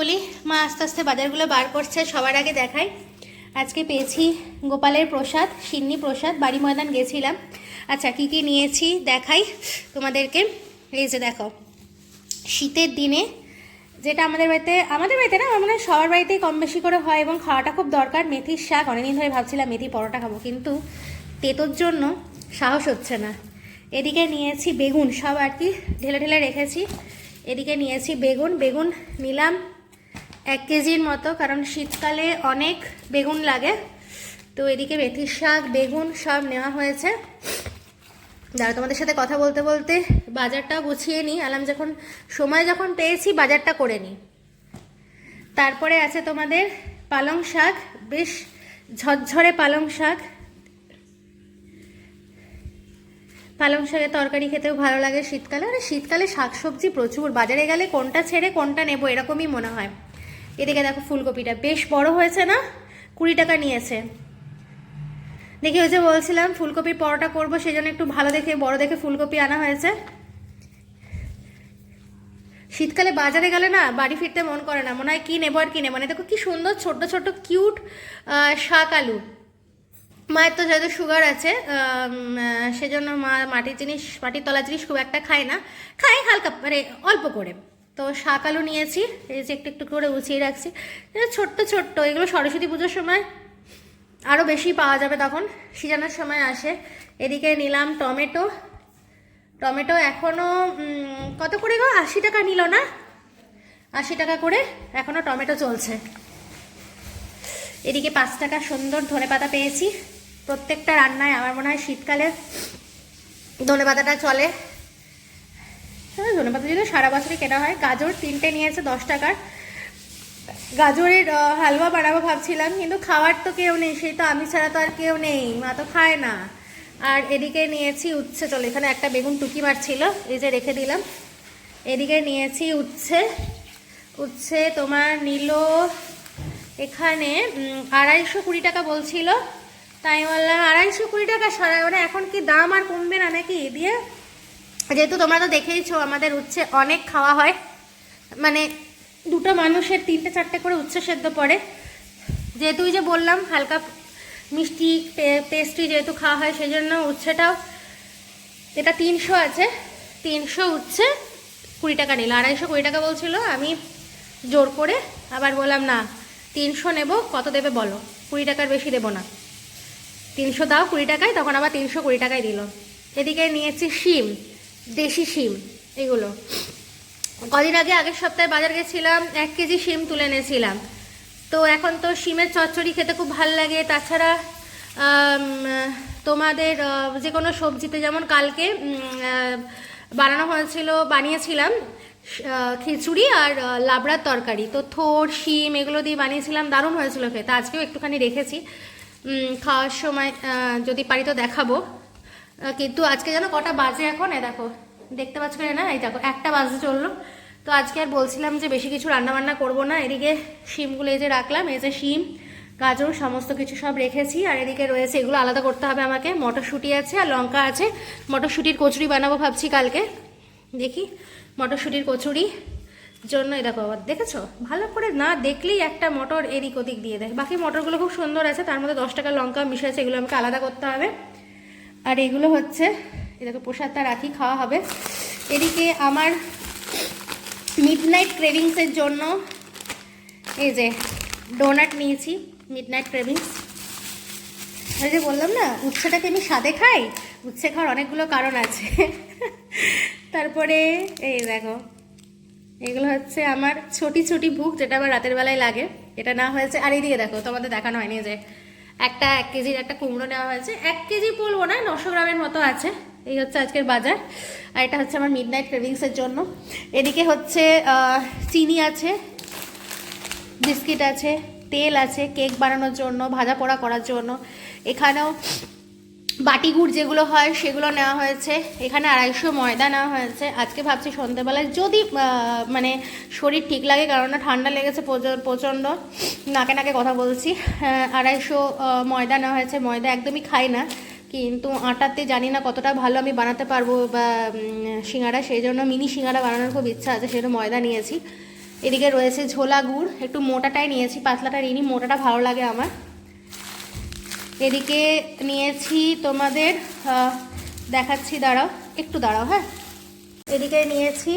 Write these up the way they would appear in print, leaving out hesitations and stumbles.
বলি মা আস্তে আস্তে বাজারগুলো বার করছে। সবার আগে দেখাই, আজকে পেয়েছি গোপালের প্রসাদ, সিন্নি প্রসাদ। বাড়ি ময়দান গেছিলাম। আচ্ছা কি কি নিয়েছি দেখাই তোমাদেরকে। এই যে দেখো, শীতের দিনে যেটা আমাদের বাড়িতে না, আমার মনে হয় সবার বাড়িতেই কম বেশি করে হয় এবং খাওয়াটা খুব দরকার, মেথির শাক। অনেকদিন ধরে ভাবছিলাম মেথি পরোটা খাবো, কিন্তু তেতোর জন্য সাহস হচ্ছে না। এদিকে নিয়েছি বেগুন, সব আর কি ঢেলে ঢেলে রেখেছি। এদিকে নিয়েছি বেগুন নিলাম 1 কেজির মতো, কারণ শীতকালে অনেক বেগুন লাগে। তো এদিকে মেথির শাক, বেগুন সব নেওয়া হয়েছে। দাঁড়া, তোমাদের সাথে কথা বলতে বলতে বাজারটা গুছিয়ে নিই। সময় যখন পেয়েছি বাজারটা করে নিই। তারপরে আছে তোমাদের পালং শাক, বেশ ঝরঝরে পালং শাক। পালং শাকের তরকারি খেতেও ভালো লাগে শীতকালে। আর শীতকালে শাকসবজি প্রচুর, বাজারে গেলে কোনটা ছেড়ে কোনটা নেব এরকমই মনে হয়। এদিকে দেখো ফুলকপিটা বেশ বড় হয়েছে না, 20 টাকা নিয়েছে। দেখি ওই যে বলছিলাম ফুলকপির পরোটা করবো, সেই জন্য একটু ভালো দেখে বড় দেখে ফুলকপি আনা হয়েছে। শীতকালে বাজারে গেলে না বাড়ি ফিরতে মন করে না, মনে হয় কি নেবো আর কি নেবো। মানে দেখো কি সুন্দর ছোট্ট ছোট্ট কিউট শাক আলু। মায়ের তো যেহেতু সুগার আছে, সেজন্য মা মাটির তলা জিনিস খুব একটা খায় না, খায় হালকা মানে অল্প করে। তো শাক আলু নিয়েছি, এই যে একটু একটু করে গুছিয়ে রাখছি। ছোট্ট ছোট্ট এগুলো সরস্বতী পুজোর সময় আরও বেশি পাওয়া যাবে, তখন সিজনের সময় আসে। এদিকে নিলাম টমেটো এখনও কত করে গো, 80 টাকা নিল না, 80 টাকা করে এখনও টমেটো চলছে। এদিকে 5 টাকা সুন্দর ধনেপাতা পেয়েছি। প্রত্যেকটা রান্নায় আমার মনে হয় শীতকালে ধনেপাতাটা চলে। ধনেপাতা যদি সারা বছরই কেনা হয়। গাজর 3টে নিয়েছে 10 টাকার। গাজরের হালুয়া বানাবো ভাবছিলাম, কিন্তু খাওয়ার তো কেউ নেই, সেই তো আমি ছাড়া তো আর কেউ নেই, মা তো খায় না। আর এদিকে নিয়েছি উচ্ছে, চলো এখানে একটা বেগুন টুকি মারছিল, এই যে রেখে দিলাম। এদিকে নিয়েছি উচ্ছে তোমার নিল এখানে 220 টাকা বলছিল, তাই বললাম 220 টাকা সারা, মানে এখন কি দাম আর কমবে না নাকি দিয়ে। যেহেতু তোমরা তো দেখেইছো আমাদের উচ্ছে অনেক খাওয়া হয়, মানে দুটো মানুষের 3-4টে করে উচ্ছে সেদ্ধ পড়ে। যেহেতু ওই যে বললাম হালকা মিষ্টি পেস্ট্রি যেহেতু খাওয়া হয়, সেই জন্য উচ্ছেটাও, এটা 300 আছে, 300 উচ্ছে 20 টাকা নিল। 220 টাকা বলছিল, আমি জোর করে আবার বললাম না 300 নেব, কত দেবে বলো, 20 টাকার বেশি দেবো না, 300 দাও 20 টাকায়, তখন আবার 320 টাকায় দিল। এদিকে নিয়েছি শিম, দেশি শিম এগুলো। কদিন আগে আগের সপ্তাহে বাজার গেছিলাম, 1 কেজি শিম তুলে এনেছিলাম। তো এখন তো শিমের চচ্চড়ি খেতে খুব ভালো লাগে। তাছাড়া তোমাদের যে কোনো সবজিতে, যেমন কালকে বানিয়েছিলাম খিচুড়ি আর লাবড়ার তরকারি, তো থোর শিম এগুলো দিয়ে বানিয়েছিলাম, দারুণ হয়েছিল খেতে। আজকেও একটুখানি রেখেছি, খাওয়ার সময় যদি পারি তো দেখাবো। কিন্তু আজকে যেন কটা বাজে এখন, দেখো দেখতে পাচ্ছ না, এই দেখো 1টা বাজতে চললো। তো আজকে আর বলছিলাম যে বেশি কিছু রান্নাবান্না করবো না। এদিকে শিমগুলো এই যে রাখলাম, এই যে শিম গাজর সমস্ত কিছু সব রেখেছি। আর এদিকে রয়েছে, এগুলো আলাদা করতে হবে আমাকে, মটরশুঁটি আছে আর লঙ্কা আছে। মটরশুঁটির কচুরি বানাবো ভাবছি কালকে, দেখি মটরশুঁটির কচুরি জন্য। এই দেখো আবার দেখেছো, ভালো করে না দেখলেই একটা মটর এদিক ওদিক দিয়ে দেয়। বাকি মটরগুলো খুব সুন্দর আছে, তার মধ্যে 10 টাকার লঙ্কা মিশিয়েছে, এগুলো আমাকে আলাদা করতে হবে। আর এগুলো হচ্ছে, এই দেখো প্রসাদটা রাখি, খাওয়া হবে। এদিকে আমার মিডনাইট ক্রেভিংসের জন্য এই যে ডোনাট নিয়েছি, মিডনাইট ক্রেভিংস। ওই যে বললাম না উচ্ছেটাকে আমি স্বাদে খাই, উচ্ছে খাওয়ার অনেকগুলো কারণ আছে। তারপরে এই দেখো, এগুলো হচ্ছে আমার ছোটি ভুক, যেটা আমার রাতের বেলায় লাগে, এটা না হয়েছে। আর এইদিকে দেখো, তোমাদের দেখানো হয়নি যে 1 কেজির একটা কুমড়ো নেওয়া হয়েছে। 1 কেজি বলবো না, 900 গ্রামের মতো আছে। এই হচ্ছে আজকের বাজার। আর এটা হচ্ছে আমার মিডনাইট ক্রেভিংসের জন্য। এদিকে হচ্ছে চিনি আছে, বিস্কিট আছে, তেল আছে কেক বানানোর জন্য, ভাজা পোড়া করার জন্য। এখানেও বাটি গুড় যেগুলো হয় সেগুলো নেওয়া হয়েছে। এখানে 250 ময়দা নেওয়া হয়েছে। আজকে ভাবছি সন্ধ্যেবেলায় যদি মানে শরীর ঠিক লাগে, কারণ ঠান্ডা লেগেছে প্রচণ্ড, নাকে কথা বলছি। 250 ময়দা নেওয়া হয়েছে। ময়দা একদমই খাই না, কিন্তু আটাতে জানি না কতটা ভালো আমি বানাতে পারবো বা সিঙ্গারা, সেই জন্য মিনি সিঙ্গারা বানানোর খুব ইচ্ছা আছে, সেজন্য ময়দা নিয়েছি। এদিকে রয়েছে ঝোলা গুড়, একটু মোটাটাই নিয়েছি, পাতলাটা নিইনি, মোটাটা ভালো লাগে আমার। এদিকে নিয়েছি তোমাদের দেখাচ্ছি, দাঁড়াও একটু দাঁড়াও, হ্যাঁ। এদিকে নিয়েছি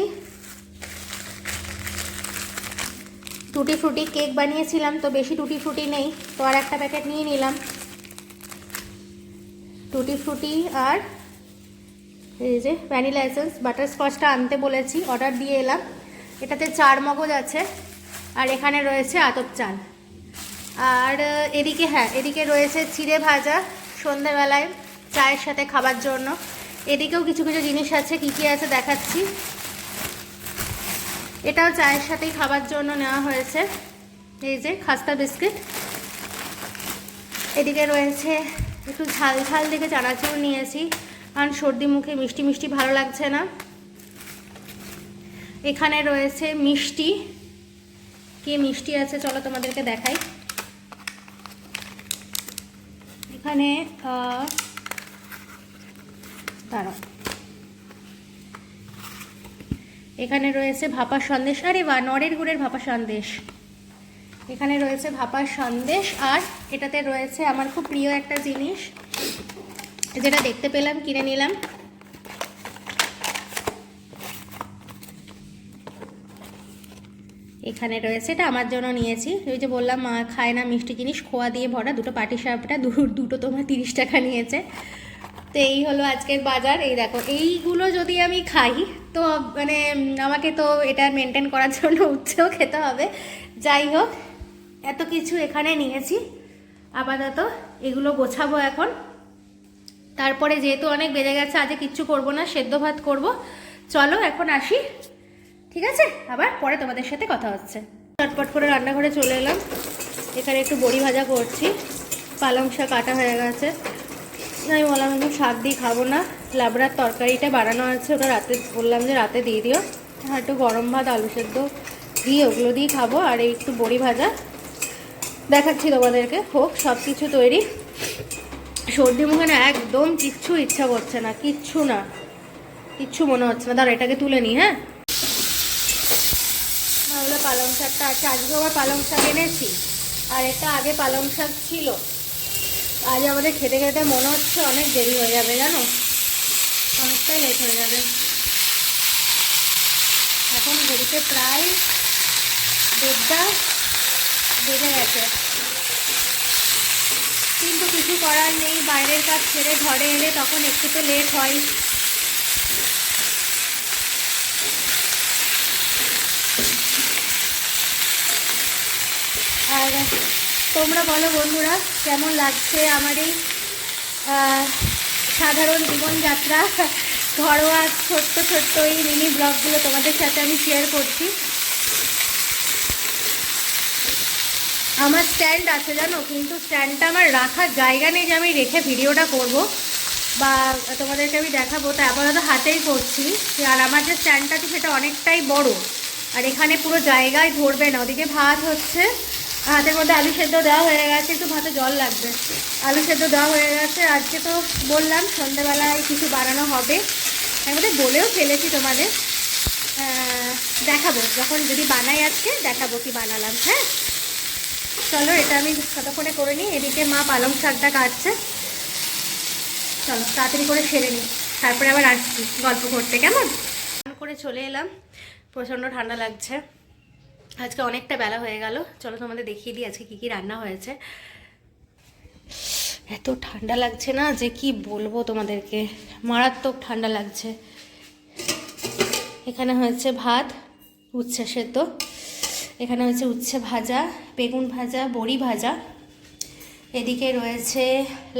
টুটি ফ্রুটি, কেক বানিয়েছিলাম তো বেশি টুটি ফ্রুটি নেই, তো আর একটা প্যাকেট নিয়ে নিলাম টুটি ফ্রুটি। আর এই যে ভ্যানিলা এসেন্স, বাটারস্কচটা আনতে বলেছি, অর্ডার দিয়ে এলাম। এটাতে 4 মগজ আছে, আর এখানে রয়েছে আতপ চাল। আর এদিকে হ্যাঁ, এদিকে রয়েছে চিড়ে ভাজা, সন্ধ্যাবেলায় চায়ের সাথে খাবার জন্য। এদিকেও কিছু কিছু জিনিস আছে, কী কী আছে দেখাচ্ছি। এটাও চায়ের সাথেই খাবার জন্য নেওয়া হয়েছে, এই যে খাস্তা বিস্কিট। এদিকে রয়েছে একটু ঝাল ঝাল দিকে চানাচুর নিয়েছি, কারণ সর্দি মুখে মিষ্টি মিষ্টি ভালো লাগছে না। এখানে রয়েছে মিষ্টি, কি মিষ্টি আছে চলো তোমাদেরকে দেখাই। এখানে দাঁড়াও, এখানে রয়েছে ভাপা সন্দেশ, আরে বা নরের গুড়ের ভাপা সন্দেশ। এখানে রয়েছে ভাপা সন্দেশ, আর এটাতে রয়েছে আমার খুব প্রিয় একটা জিনিস, যেটা দেখতে পেলাম কিনে নিলাম। এখানে রয়েছে, এটা আমার জন্য নিয়েছি, ওই যে বললাম মা খায় না মিষ্টি জিনিস, খোয়া দিয়ে ভরা, দুটো পাটিসাপটা, দুটো তোমার 30 টাকা নিয়েছে। তো এই হলো আজকের বাজার। এই দেখো, এইগুলো যদি আমি খাই তো মানে আমাকে তো এটা মেনটেন করার জন্য উচ্ছেও খেতে হবে। যাই হোক, এত কিছু এখানে নিয়েছি, আপাতত এগুলো গোছাবো এখন। তারপরে যেহেতু অনেক বেজে গেছে, আজকে কিচ্ছু করব না, সেদ্ধ ভাত করব। চলো এখন আসি, ঠিক আছে, আবার পরে তোমাদের সাথে কথা হচ্ছে। চটপট করে রান্নাঘরে চলে এলাম। এখানে একটু বড়ি ভাজা করছি, পালং শাক কাটা হয়ে গেছে। আমি বললাম একটু শাক দিয়ে খাবো না, লাবড়ার তরকারিটা বানানো আছে, ওটা রাতে বললাম যে রাতে দিয়ে দিও। হ্যাঁ, একটু গরম ভাত আলু সেদ্ধ দিয়ে ওগুলো দিয়ে খাবো, আর এই একটু বড়ি ভাজা দেখাচ্ছি তোমাদেরকে। হোক, সব কিছু তৈরি। সর্দি মুখে না একদম কিচ্ছু ইচ্ছা করছে না, কিচ্ছু না, কিচ্ছু মনে হচ্ছে না। দাঁড়া, এটাকে তুলে নিই। হ্যাঁ, তাহলে পালং শাকটা আছে, আজকে আবার পালং শাক এনেছি, আর এটা আগে পালং শাক ছিল। আজ আমাদের খেতে খেতে মনে হচ্ছে অনেক দেরি হয়ে যাবে, জানো, অনেকটাই লেট হয়ে যাবে। এখন ঘড়িতে প্রায় 1:30 বেজে গেছে, কিন্তু কিছু করার নেই, বাইরের কাজ ছেড়ে ঘরে এলে তখন একটু তো লেট হয়। আর তোমরা বলো বন্ধুরা, কেমন লাগছে আমার এই সাধারণ জীবনযাত্রা, ঘরোয়া ছোট্ট ছোট্ট এই মিনি ব্লগগুলো তোমাদের সাথে আমি শেয়ার করছি। আমার স্ট্যান্ড আছে জানো, কিন্তু স্ট্যান্ডটা আমার রাখার জায়গা নেই যে আমি রেখে ভিডিওটা করব বা তোমাদেরকে আমি দেখাবো, তাই আপাতত হাতেই করছি। আর আমার যে স্ট্যান্ডটা আছে সেটা অনেকটাই বড়, আর এখানে পুরো জায়গায় ধরবে না। ওদিকে ভাত হচ্ছে, হাতের মধ্যে আলু সেদ্ধ দেওয়া হয়ে গেছে, একটু ভাতে জল লাগবে, আলু সেদ্ধ দেওয়া হয়ে গেছে। আজকে তো বললাম সন্ধ্যেবেলায় কিছু বানানো হবে, আমি বোধহয় বলেও ফেলেছি তোমাদের, দেখাবো যখন, যদি বানাই আজকে দেখাবো কি বানালাম। হ্যাঁ, চলো এটা আমি কতক্ষণে করে নিই। এদিকে মা পালং শাকটা কাটছে, চলো তাড়াতাড়ি করে সেরে নিই, তারপরে আবার আসছি গল্প করতে, কেমন করে। চলে এলাম, প্রচণ্ড ঠান্ডা লাগছে, আজকে অনেকটা বেলা হয়ে গেল। চলো তোমাদের দেখিয়ে দিই আজকে কী কী রান্না হয়েছে। এত ঠান্ডা লাগছে না যে কি বলবো তোমাদেরকে, মারাত্মক ঠান্ডা লাগছে। এখানে হয়েছে ভাত, উচ্ছে সেদ্ধ, এখানে হচ্ছে উচ্ছে ভাজা, বেগুন ভাজা, বড়ি ভাজা, এদিকে রয়েছে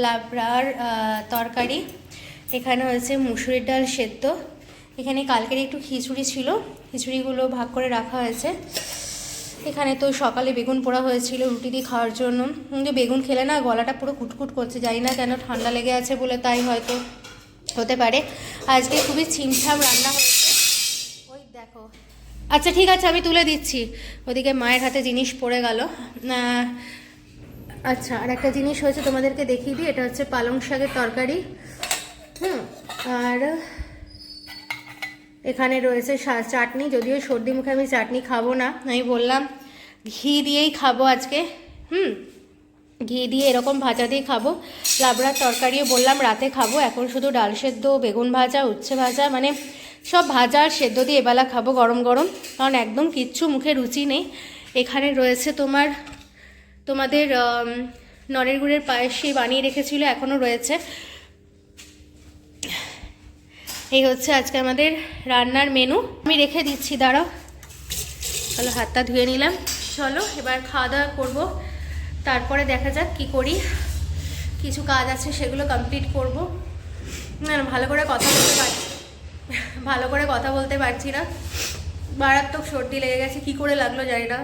লাবড়ার তরকারি, এখানে হয়েছে মুসুরির ডাল সেদ্ধ, এখানে কালকের একটু খিচুড়ি ছিল, খিচুড়িগুলো ভাগ করে রাখা হয়েছে। এখানে তো সকালে বেগুন পোড়া হয়েছিল রুটি দিয়ে খাওয়ার জন্য, কিন্তু বেগুন খেলে না গলাটা পুরো কুটকুট করছে, জানি না কেন, ঠান্ডা লেগে আছে বলে তাই হয়তো হতে পারে। আজকে খুবই ছিমছাম রান্না হয়েছে, ওই দেখো। আচ্ছা ঠিক আছে, আমি তুলে দিচ্ছি। ওদিকে মায়ের হাতে জিনিস পড়ে গেল। আচ্ছা, আর একটা জিনিস হয়েছে তোমাদেরকে দেখিয়ে দিই, এটা হচ্ছে পালং শাকের তরকারি। আর এখানে রয়েছে চাটনি, যদিও সর্দি মুখে আমি চাটনি খাবো না, আমি বললাম ঘি দিয়েই খাবো আজকে। ঘি দিয়ে এরকম ভাজা দিয়ে খাবো। লাবড়ার তরকারিও বললাম রাতে খাবো, এখন শুধু ডাল সেদ্ধ, বেগুন ভাজা, উচ্ছে ভাজা, মানে সব ভাজা আর সেদ্ধ দিয়ে এবেলা খাবো গরম গরম, কারণ একদম কিচ্ছু মুখে রুচি নেই। এখানে রয়েছে তোমাদের নলের গুড়ের পায়েস, সেই বানিয়ে রেখেছিল, এখনও রয়েছে। এই হচ্ছে আজকে আমাদের রান্নার মেনু। আমি রেখে দিচ্ছি, দাঁড়াও। চলো হাতটা ধুয়ে নিলাম, চলো এবার খাওয়া দাওয়া করবো, তারপরে দেখা যাক কি করি। কিছু কাজ আছে সেগুলো কমপ্লিট করব। না ভালো করে কথা বলতে পারছি না, মারাত্মক সর্দি লেগে গেছে, কি করে লাগলো জানি না।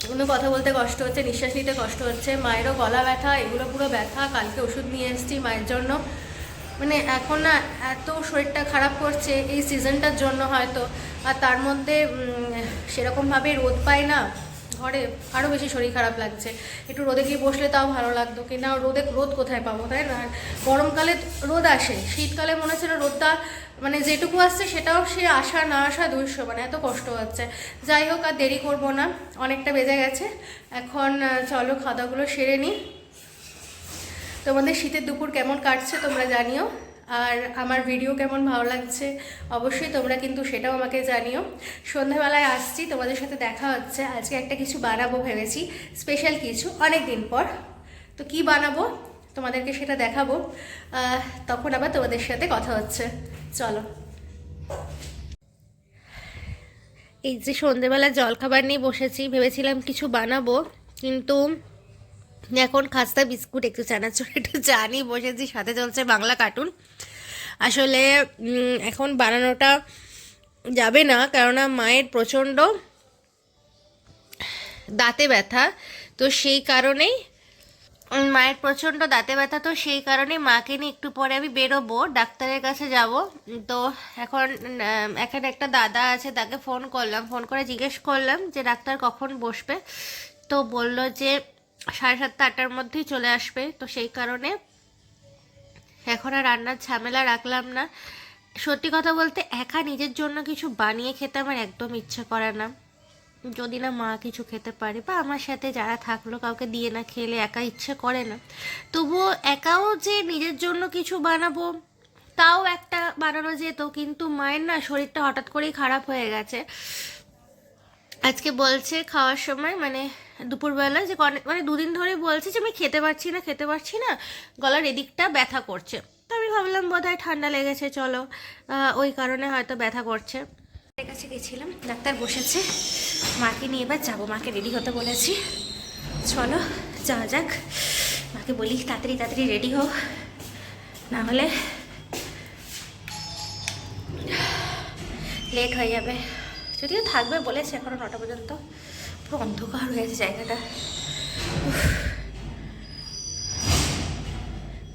কোনো কথা বলতে কষ্ট হচ্ছে, নিঃশ্বাস নিতে কষ্ট হচ্ছে, মায়েরও গলা ব্যথা, এগুলো পুরো ব্যথা। কালকে ওষুধ নিয়ে এসেছি মায়ের জন্য, মানে এখন না এত শরীরটা খারাপ করছে এই সিজনটার জন্য হয়তো, আর তার মধ্যে সেরকমভাবে রোদ পাই না ঘরে, আরও বেশি শরীর খারাপ লাগছে। একটু রোদে গিয়ে বসলে তাও ভালো লাগতো, কিন্তু রোদ কোথায় পাবো, তাই না? গরমকালে রোদ আসে, শীতকালে মনে হচ্ছে না রোদটা মানে যেটুকু আসছে সেটাও সে আসা না আসা 200, মানে এত কষ্ট হচ্ছে। যাই হোক, আর দেরি করবো না, অনেকটা বেজে গেছে এখন। চলো খাওয়াগুলো সেরে নিই। তোমাদের শীতের দুপুর কেমন কাটছে তোমরা জানিও, আর আমার ভিডিও কেমন ভালো লাগছে অবশ্যই তোমরা কিন্তু সেটাও আমাকে জানিও। সন্ধ্যাবেলায় আসছি, তোমাদের সাথে দেখা হচ্ছে। আজকে একটা কিছু বানাবো ভেবেছি, স্পেশাল কিছু, অনেক দিন পর। তো কি বানাবো তোমাদেরকে সেটা দেখাবো, তখন আবার তোমাদের সাথে কথা হচ্ছে। চলো। এই যে সন্ধ্যেবেলা জলখাবার নিয়ে বসেছি, ভেবেছিলাম কিছু বানাবো, কিন্তু এখন খাস্তা বিস্কুট, একটু চানাচুর, একটু চা নিয়ে বসেছি, সাথে চলছে বাংলা কার্টুন। আসলে এখন বানানোটা যাবে না, কেননা মায়ের প্রচণ্ড দাঁতে ব্যথা, তো সেই কারণেই মাকে নিয়ে একটু পরে আমি বেরোবো, ডাক্তারের কাছে যাব। তো এখন এখানে একটা দাদা আছে, তাকে ফোন করে জিজ্ঞেস করলাম যে ডাক্তার কখন বসবে, তো বলল যে 7:30 8টার মধ্যেই চলে আসবে। তো সেই কারণে এখন আর রান্নার ঝামেলা রাখলাম না। সত্যি কথা বলতে একা নিজের জন্য কিছু বানিয়ে খেতে আমার একদম ইচ্ছে করে না, যদি না মা কিছু খেতে পারে বা আমার সাথে যারা থাকলো কাউকে দিয়ে না খেলে একা ইচ্ছে করে না। তবুও একাও যে নিজের জন্য কিছু বানাবো তাও একটা বানানো যেত, কিন্তু মায়ের না শরীরটা হঠাৎ করেই খারাপ হয়ে গেছে। আজকে বলছে খাওয়ার সময়, মানে দুপুরবেলা, যে মানে 2 দিন ধরে বলছে যে আমি খেতে পারছি না, গলার এদিকটা ব্যথা করছে। তো আমি ভাবলাম বোধহয় ঠান্ডা লেগেছে, চলো ওই কারণে হয়তো ব্যথা করছে। কাছে গেছিলাম, ডাক্তার বসেছে, মাকে নিয়ে এবার যাবো, মাকে রেডি হতে বলেছি। চলো যাওয়া যাক, মাকে বলি তাড়াতাড়ি রেডি হও, না হলে লেট হয়ে যাবে। যদিও থাকবে বলেছে এখনো 9টা পর্যন্ত, পুরো অন্ধকার হয়ে গেছে জায়গাটা।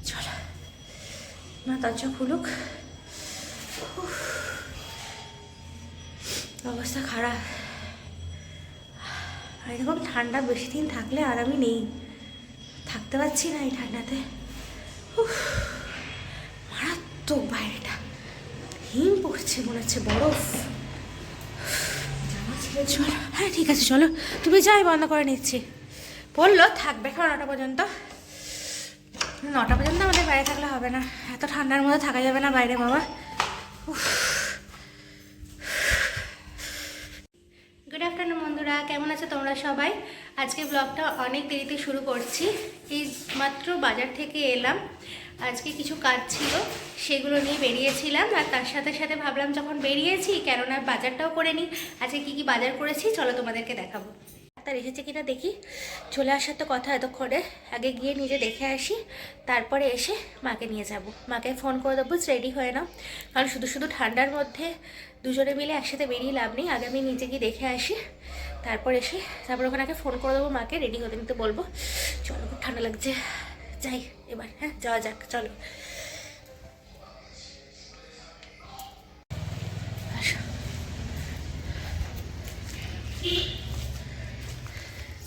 চলো মা দরজা খুলুক, অবস্থা খারাপ। আর এরকম ঠান্ডা বেশি দিন থাকলে আর আমি নেই, থাকতে পারছি না এই ঠান্ডাতে, মারাত্মক। বাইরেটা হিম পড়ছে, মনে হচ্ছে বরফ। চলো, হ্যাঁ ঠিক আছে, চলো তুমি যাই, বন্ধ করে নিচ্ছি। বললো থাকবে এখন 9টা পর্যন্ত, 9টা পর্যন্ত আমাদের বাইরে থাকলে হবে না, এত ঠান্ডার মধ্যে থাকা যাবে না বাইরে বাবা। গুড আফটারনুন বন্ধুরা, কেমন আছো তোমরা সবাই? আজকে ব্লগটা অনেক দেরিতে শুরু করছি, এই মাত্র বাজার থেকে এলাম। আজকে কিছু কাজ ছিল, সেগুলো নিয়ে বেরিয়েছিলাম, আর তার সাথে সাথে ভাবলাম যখন বেরিয়েছি কেননা বাজারটাও করে নিই। আজকে কি বাজার করেছি চলো তোমাদেরকে দেখাবো। ডাক্তার এসেছে কিনা দেখি, চলে আসার তো কথা এতক্ষণে, আগে গিয়ে নিজে দেখে আসি, তারপরে এসে মাকে নিয়ে যাব। মাকে ফোন করে দেবো রেডি হয়ে নাও, কারণ শুধু ঠান্ডার মধ্যে দুজনে মিলে একসাথে বেরিয়ে লাভ নেই। আগে আমি নিজে গিয়ে দেখে আসি, তারপর ওখানে আগে ফোন করে দেবো মাকে, রেডি হতে নিতে বলবো। চলো, খুব ঠান্ডা লাগছে, যাই এবার, হ্যাঁ যাওয়া যাক, চলো।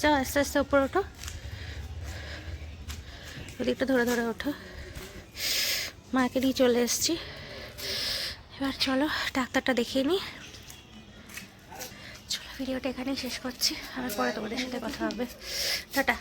যাও আস্তে আস্তে উপরে ওঠো, ওদিকটা ধরে ওঠো। মাকে নিয়ে চলে এসেছি, এবার চলো ডাক্তারটা দেখিয়ে নিই। চলো ভিডিওটা এখানেই শেষ করছি, আবার পরে তোমাদের সাথে কথা হবে। টাটা।